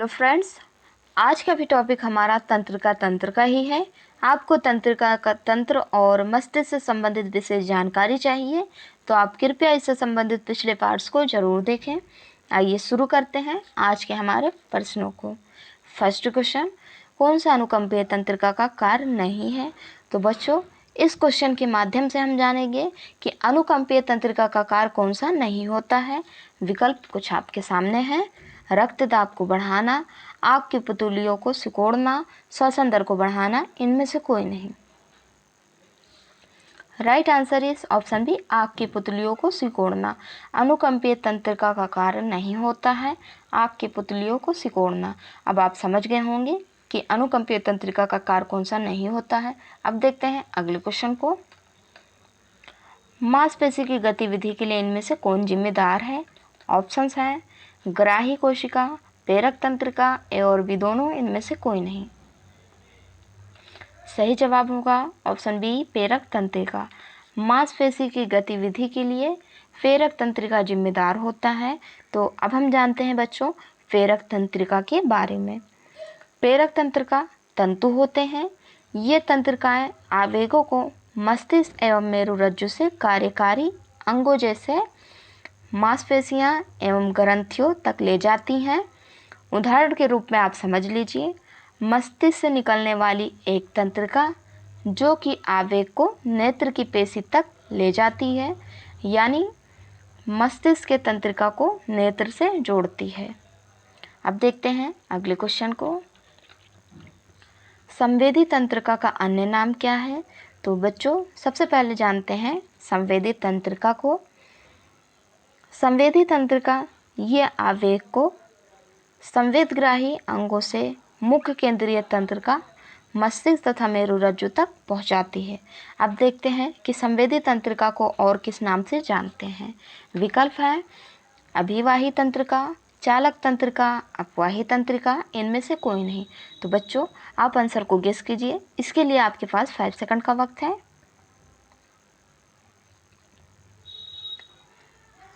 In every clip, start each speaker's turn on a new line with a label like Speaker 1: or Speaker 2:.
Speaker 1: तो फ्रेंड्स, आज का भी टॉपिक हमारा तंत्र का ही है। आपको तंत्रिका का तंत्र और मस्तिष्क से संबंधित विशेष जानकारी चाहिए तो आप कृपया इससे संबंधित पिछले पार्ट्स को ज़रूर देखें। आइए शुरू करते हैं आज के हमारे प्रश्नों को। फर्स्ट क्वेश्चन, कौन सा अनुकंपीय तंत्रिका का कार्य नहीं है? तो बच्चों, इस क्वेश्चन के माध्यम से हम जानेंगे कि अनुकंपीय तंत्रिका का कार्य कौन सा नहीं होता है। विकल्प कुछ आपके सामने हैं। रक्तदाब को बढ़ाना, आग की पुतलियों को सिकोड़ना, श्वसन दर को बढ़ाना, इनमें से कोई नहीं। Right answer is option B, आग की पुतलियों को सिकोड़ना अनुकंपीय तंत्रिका का कार्य नहीं होता है। आग की पुतलियों को सिकोड़ना। अब आप समझ गए होंगे कि अनुकंपीय तंत्रिका का कार्य कौन सा नहीं होता है। अब देखते हैं अगले क्वेश्चन को। मांसपेशी की गतिविधि के लिए इनमें से कौन जिम्मेदार है? ऑप्शंस हैं ग्राही कोशिका, प्रेरक तंत्रिका, ए और बी दोनों, इनमें से कोई नहीं। सही जवाब होगा ऑप्शन बी, प्रेरक तंत्रिका। मांसपेशी की गतिविधि के लिए प्रेरक तंत्रिका जिम्मेदार होता है। तो अब हम जानते हैं बच्चों प्रेरक तंत्रिका के बारे में। प्रेरक तंत्रिका तंतु होते हैं। ये तंत्रिकाएं आवेगों को मस्तिष्क एवं मेरुरज्जु से कार्यकारी अंगों जैसे मांसपेशियां एवं ग्रंथियों तक ले जाती हैं। उदाहरण के रूप में आप समझ लीजिए, मस्तिष्क से निकलने वाली एक तंत्रिका जो कि आवेग को नेत्र की पेशी तक ले जाती है, यानी मस्तिष्क के तंत्रिका को नेत्र से जोड़ती है। अब देखते हैं अगले क्वेश्चन को। संवेदी तंत्रिका का अन्य नाम क्या है? तो बच्चों, सबसे पहले जानते हैं संवेदी तंत्रिका को। संवेदी तंत्रिका ये आवेग को संवेदग्राही अंगों से मुख्य केंद्रीय तंत्रिका मस्तिष्क तथा मेरुरज्जु तक पहुंचाती है। अब देखते हैं कि संवेदी तंत्रिका को और किस नाम से जानते हैं। विकल्प है अभिवाही तंत्रिका, चालक तंत्रिका, अपवाही तंत्रिका, इनमें से कोई नहीं। तो बच्चों, आप आंसर को गेस कीजिए। इसके लिए आपके पास 5 सेकंड का वक्त है।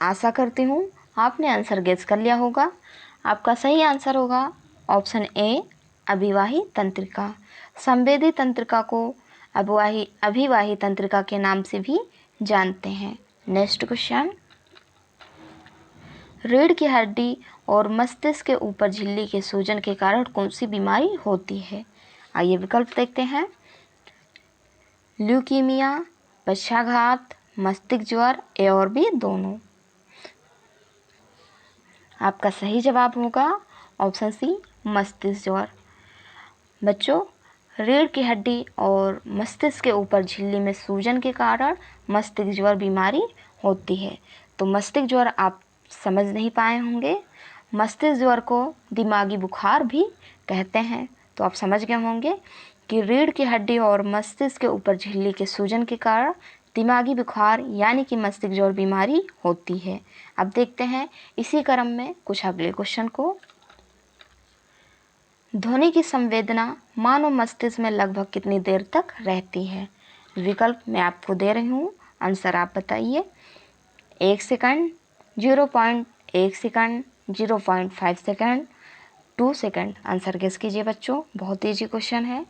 Speaker 1: आशा करती हूँ आपने आंसर गेस कर लिया होगा। आपका सही आंसर होगा ऑप्शन ए, अभिवाही तंत्रिका। संवेदी तंत्रिका को अभिवाही तंत्रिका के नाम से भी जानते हैं। नेक्स्ट क्वेश्चन, रीढ़ की हड्डी और मस्तिष्क के ऊपर झिल्ली के सूजन के कारण कौन सी बीमारी होती है? आइए विकल्प देखते हैं। ल्यूकीमिया, पक्षाघात, मस्तिष्क ज्वर, ए और बी दोनों। आपका सही जवाब होगा ऑप्शन सी, मस्तिष्क ज्वर। बच्चों, रीढ़ की हड्डी और मस्तिष्क के ऊपर झिल्ली में सूजन के कारण मस्तिष्क ज्वर बीमारी होती है। तो मस्तिष्क ज्वर आप समझ नहीं पाए होंगे। मस्तिष्क ज्वर को दिमागी बुखार भी कहते हैं। तो आप समझ गए होंगे कि रीढ़ की हड्डी और मस्तिष्क के ऊपर झिल्ली के सूजन के कारण दिमागी बुखार यानी कि मस्तिष्क ज्वर बीमारी होती है। अब देखते हैं इसी क्रम में कुछ अगले क्वेश्चन को। ध्वनि की संवेदना मानव मस्तिष्क में लगभग कितनी देर तक रहती है? विकल्प मैं आपको दे रही हूँ, आंसर आप बताइए। 1 second, 0.1 second, 0.5 second, 2 second. Answer guess कीजिए बच्चों, बहुत ईजी क्वेश्चन है।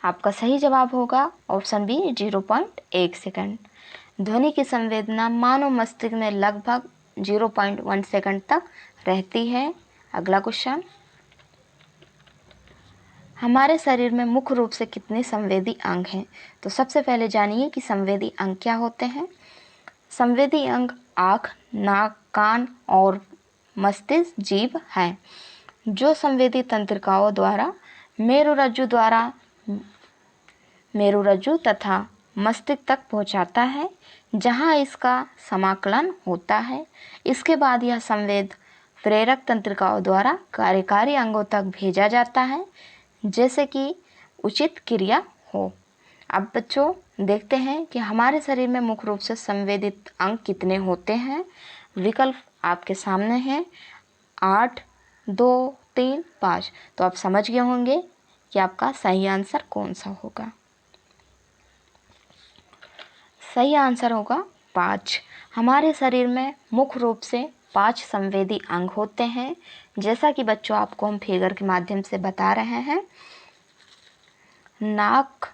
Speaker 1: आपका सही जवाब होगा ऑप्शन बी, 0.1 सेकंड। ध्वनि की संवेदना मानव मस्तिष्क में लगभग 0.1 सेकंड तक रहती है। अगला क्वेश्चन, हमारे शरीर में मुख्य रूप से कितने संवेदी अंग हैं? तो सबसे पहले जानिए कि संवेदी अंग क्या होते हैं। संवेदी अंग आँख, नाक, कान और मस्तिष्क, जीभ हैं, जो संवेदी तंत्रिकाओं द्वारा मेरुरज्जु तथा मस्तिष्क तक पहुंचाता है, जहां इसका समाकलन होता है। इसके बाद यह संवेद प्रेरक तंत्रिकाओं द्वारा कार्यकारी अंगों तक भेजा जाता है, जैसे कि उचित क्रिया हो। अब बच्चों, देखते हैं कि हमारे शरीर में मुख्य रूप से संवेदित अंग कितने होते हैं। विकल्प आपके सामने हैं 8, 2, 3, 5। तो आप समझ गए होंगे कि आपका सही आंसर कौन सा होगा। सही आंसर होगा 5। हमारे शरीर में मुख्य रूप से 5 संवेदी अंग होते हैं। जैसा कि बच्चों आपको हम फिगर के माध्यम से बता रहे हैं, नाक,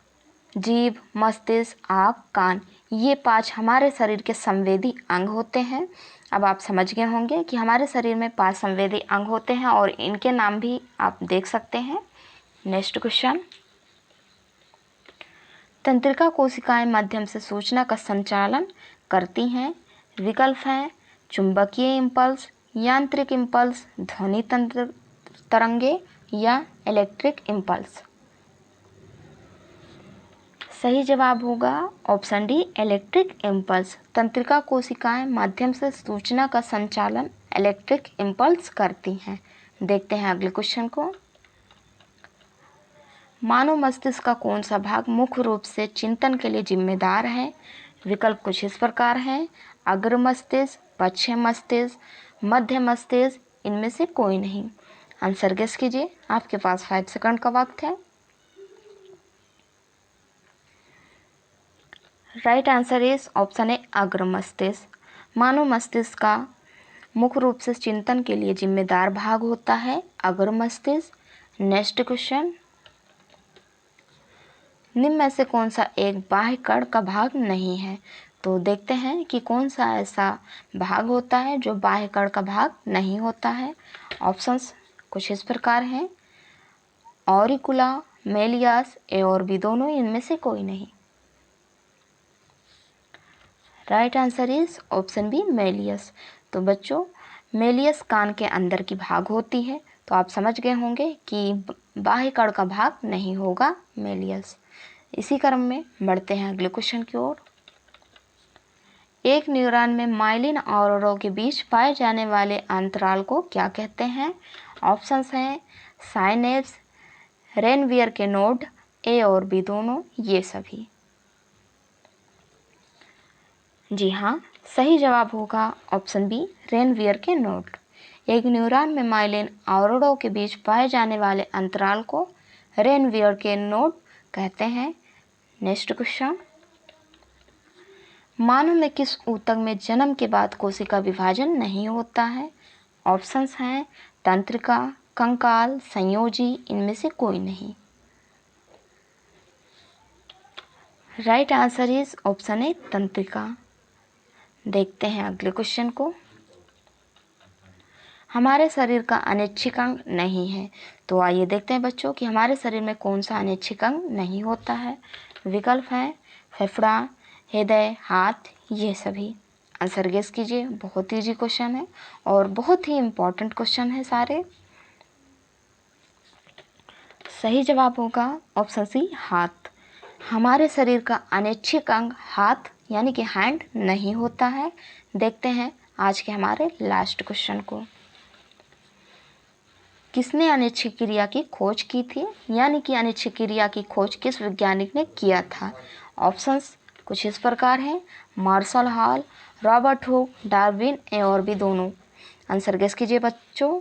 Speaker 1: जीभ, मस्तिष्क, आँख, कान, ये 5 हमारे शरीर के संवेदी अंग होते हैं। अब आप समझ गए होंगे कि हमारे शरीर में 5 संवेदी अंग होते हैं और इनके नाम भी आप देख सकते हैं। नेक्स्ट क्वेश्चन, तंत्रिका कोशिकाएं माध्यम से सूचना का संचालन करती हैं। विकल्प हैं चुंबकीय इम्पल्स, यांत्रिक इम्पल्स, ध्वनि तरंगे या इलेक्ट्रिक इम्पल्स। सही जवाब होगा ऑप्शन डी, इलेक्ट्रिक इम्पल्स। तंत्रिका कोशिकाएं माध्यम से सूचना का संचालन इलेक्ट्रिक इम्पल्स करती हैं। देखते हैं अगले क्वेश्चन को। मानव मस्तिष्क का कौन सा भाग मुख्य रूप से चिंतन के लिए जिम्मेदार है? विकल्प कुछ इस प्रकार हैं, अग्र मस्तिष्क, पश्चिम मस्तिष्क, मध्य मस्तिष्क, इनमें से कोई नहीं। आंसर गेस कीजिए, आपके पास 5 सेकंड का वक्त है। Right answer is option A, अग्र मस्तिष्क। मानव मस्तिष्क का मुख्य रूप से चिंतन के लिए जिम्मेदार भाग होता है अग्र मस्तिष्क। नेक्स्ट क्वेश्चन, निम्न में से कौन सा एक बाह्य कण का भाग नहीं है? तो देखते हैं कि कौन सा ऐसा भाग होता है जो बाह्य कण का भाग नहीं होता है। ऑप्शंस कुछ इस प्रकार हैं, ऑरिकुला, मेलियास, ए और बी दोनों, इनमें से कोई नहीं। Right answer is option B, malleus. तो बच्चों, मेलियस कान के अंदर की भाग होती है, तो आप समझ गए होंगे कि बाह्य कण का भाग नहीं होगा मेलियस। इसी क्रम में बढ़ते हैं अगले क्वेश्चन की ओर। एक न्यूरॉन में माइलिन आवरणों के बीच पाए जाने वाले अंतराल को क्या कहते हैं? ऑप्शंस हैं साइनेप्स, रेनवियर के नोड, ए और बी दोनों, ये सभी। जी हाँ, सही जवाब होगा ऑप्शन बी, रेनवियर के नोड। एक न्यूरॉन में माइलिन आवरणों के बीच पाए जाने वाले अंतराल को रेनवियर के नोड कहते हैं। नेक्स्ट क्वेश्चन, मानव में किस ऊतक में जन्म के बाद कोशिका विभाजन नहीं होता है? ऑप्शंस हैं तंत्रिका, कंकाल, संयोजी, इनमें से कोई नहीं। Right answer is option A, तंत्रिका। देखते हैं अगले क्वेश्चन को। हमारे शरीर का अनैच्छिक अंग नहीं है, तो आइए देखते हैं बच्चों कि हमारे शरीर में कौन सा अनैच्छिक अंग नहीं होता है। विकल्प हैं फेफड़ा, हृदय, हाथ, ये सभी। आंसर गेस कीजिए, बहुत ईजी क्वेश्चन है और बहुत ही इम्पोर्टेंट क्वेश्चन है सारे। सही जवाब होगा ऑप्शन सी, हाथ। हमारे शरीर का अनैच्छिक अंग हाथ यानी कि हैंड नहीं होता है। देखते हैं आज के हमारे लास्ट क्वेश्चन को। किसने अनिच्छिक क्रिया की खोज की थी, यानी कि अनिच्छिक क्रिया की खोज किस वैज्ञानिक ने किया था? ऑप्शंस कुछ इस प्रकार हैं, Marshall Hall, Robert Hooke, Darwin, A और बी दोनों। आंसर गेस कीजिए बच्चों।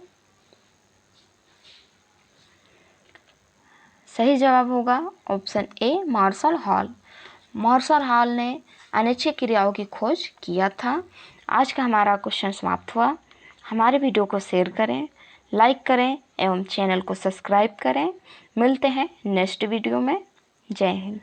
Speaker 1: सही जवाब होगा option A, Marshall Hall. Marshall Hall ने अनिच्छिक क्रियाओं की खोज किया था। आज का हमारा क्वेश्चन समाप्त हुआ। हमारे वीडियो को शेयर करें, लाइक करें एवं चैनल को सब्सक्राइब करें। मिलते हैं नेक्स्ट वीडियो में। जय हिंद।